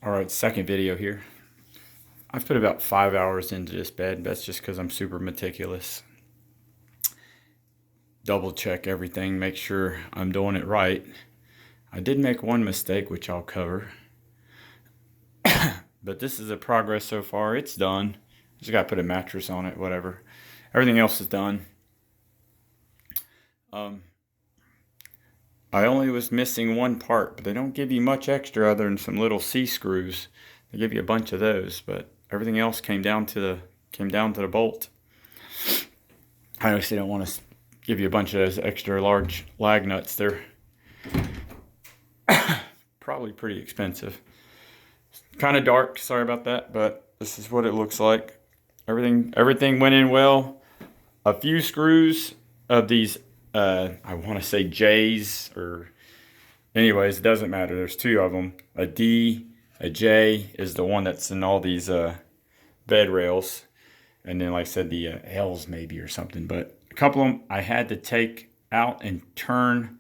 Alright, second video here. I've put about 5 hours into this bed. That's just because I'm super meticulous. Double check everything, make sure I'm doing it right. I did make one mistake, which I'll cover. But this is the progress so far. It's done. Just got to put a mattress on it, whatever. Everything else is done. I only was missing one part, but they don't give you much extra other than some little C screws. They give you a bunch of those, but everything else came down to the bolt. I obviously don't want to give you a bunch of those extra large lag nuts. They're probably pretty expensive. Kind of dark, sorry about that, but this is what it looks like. Everything went in well. A few screws of these I want to say J's, or anyways, it doesn't matter. There's two of them. A D, a J is the one that's in all these bed rails, and then like I said, the L's maybe or something. But a couple of them I had to take out and turn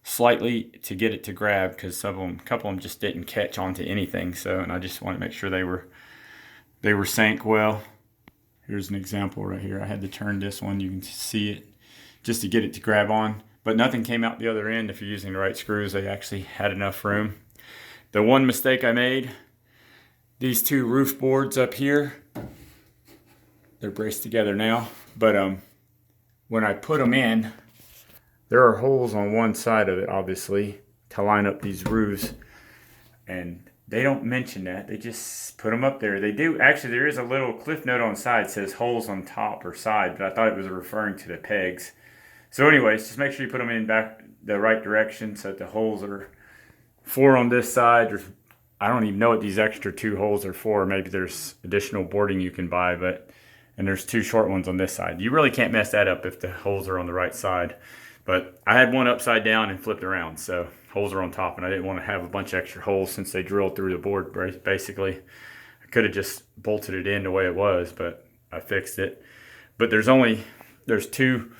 slightly to get it to grab, because a couple of them just didn't catch onto anything. So, and I just want to make sure they were sank well. Here's an example right here. I had to turn this one. You can see it, just to get it to grab on, but nothing came out the other end. If you're using the right screws, they actually had enough room. The one mistake I made, these two roof boards up here, they're braced together now, but when I put them in, there are holes on one side of it, obviously, to line up these roofs, and they don't mention that. They just put them up there. They do. Actually, there is a little cliff note on the side that says holes on top or side, but I thought it was referring to the pegs. So anyways, just make sure you put them in back the right direction so that the holes are 4 on this side. I don't even know what these extra 2 holes are for. Maybe there's additional boarding you can buy, and there's 2 short ones on this side. You really can't mess that up if the holes are on the right side. But I had one upside down and flipped around, so holes are on top, and I didn't want to have a bunch of extra holes since they drilled through the board, basically. I could have just bolted it in the way it was, but I fixed it. But there's 2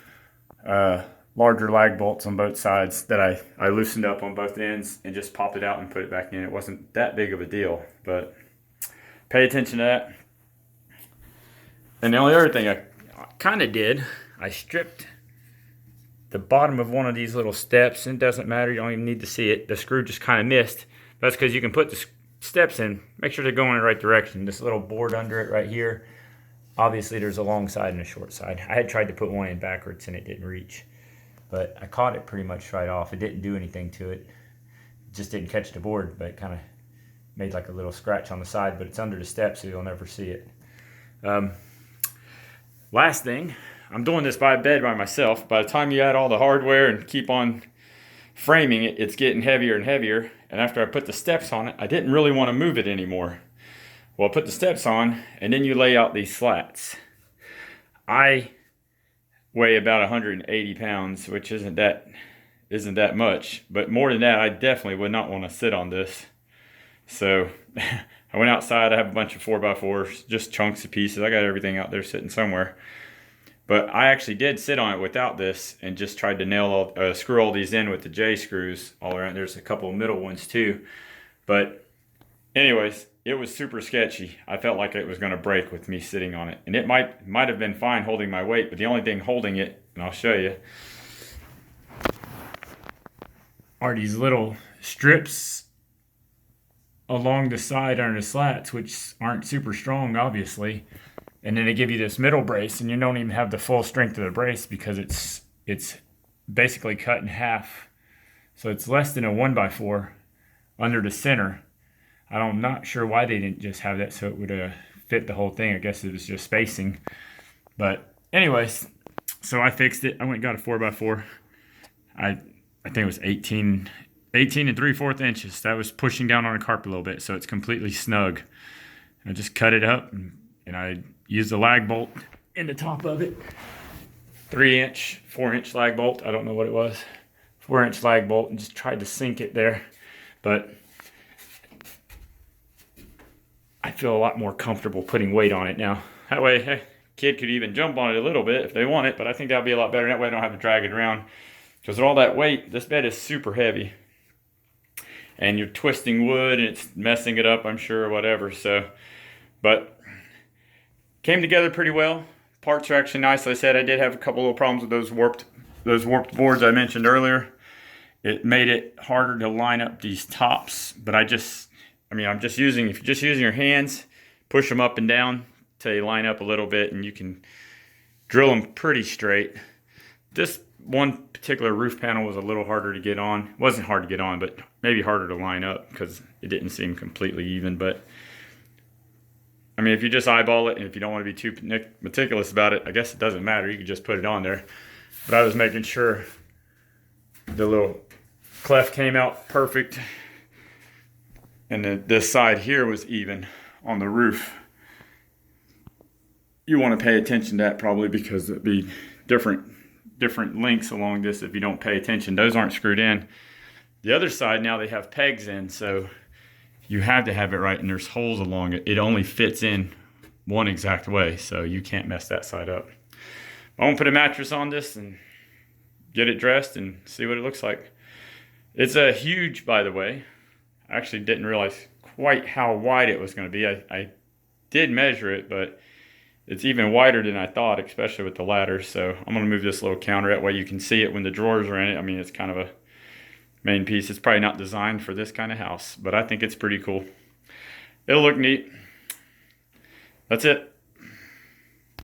larger lag bolts on both sides that I loosened up on both ends and just popped it out and put it back in. It wasn't that big of a deal, but pay attention to that. And the only other thing I kind of did, I stripped the bottom of one of these little steps. It doesn't matter, you don't even need to see it. The screw just kind of missed. That's because you can put the steps in, make sure they're going in the right direction. This little board under it right here, obviously there's a long side and a short side. I had tried to put one in backwards and it didn't reach, but I caught it pretty much right off. It didn't do anything to it. It just didn't catch the board, but it kind of made like a little scratch on the side, but it's under the step, so you'll never see it. Last thing, I'm doing this bed by myself. By the time you add all the hardware and keep on framing it, it's getting heavier and heavier. And after I put the steps on it, I didn't really want to move it anymore. Well, I put the steps on, and then you lay out these slats. I weigh about 180 pounds, which isn't that much. But more than that, I definitely would not want to sit on this. So I went outside. I have a bunch of 4x4s, just chunks of pieces. I got everything out there sitting somewhere. But I actually did sit on it without this and just tried to screw all these in with the J screws all around. There's a couple of middle ones too. But anyways, it was super sketchy. I felt like it was going to break with me sitting on it. And it might have been fine holding my weight, but the only thing holding it, and I'll show you, are these little strips along the side under the slats, which aren't super strong, obviously. And then they give you this middle brace, and you don't even have the full strength of the brace because it's basically cut in half. So it's less than a 1x4 under the center. I'm not sure why they didn't just have that so it would fit the whole thing. I guess it was just spacing. But anyways, so I fixed it. I went and got a 4x4. I think it was 18 and 3/4 inches. That was pushing down on the carpet a little bit, so it's completely snug. I just cut it up, and I used the lag bolt in the top of it. 3-inch, 4-inch lag bolt. I don't know what it was. 4-inch lag bolt, and just tried to sink it there. But I feel a lot more comfortable putting weight on it now. That way, a kid could even jump on it a little bit if they want it, but I think that'll be a lot better. That way I don't have to drag it around. Because with all that weight, this bed is super heavy. and you're twisting wood and it's messing it up, I'm sure, or whatever. So, but came together pretty well. Parts are actually nice. Like I said, I did have a couple little problems with those warped boards I mentioned earlier. It made it harder to line up these tops, but I'm just using, if you're just using your hands, push them up and down till they line up a little bit, and you can drill them pretty straight. This one particular roof panel was a little harder to get on. It wasn't hard to get on, but maybe harder to line up because it didn't seem completely even. But I mean, if you just eyeball it and if you don't want to be too meticulous about it, I guess it doesn't matter. You can just put it on there. But I was making sure the little cleft came out perfect, and then this side here was even on the roof. You want to pay attention to that probably, because it'd be different lengths along this if you don't pay attention. Those aren't screwed in. The other side, now they have pegs in, so you have to have it right, and there's holes along it. It only fits in one exact way, so you can't mess that side up. I'm gonna put a mattress on this and get it dressed and see what it looks like. It's a huge, by the way. I actually didn't realize quite how wide it was going to be. I did measure it, but it's even wider than I thought, especially with the ladder. So I'm going to move this little counter. That way you can see it when the drawers are in it. I mean, it's kind of a main piece. It's probably not designed for this kind of house, but I think it's pretty cool. It'll look neat. That's it.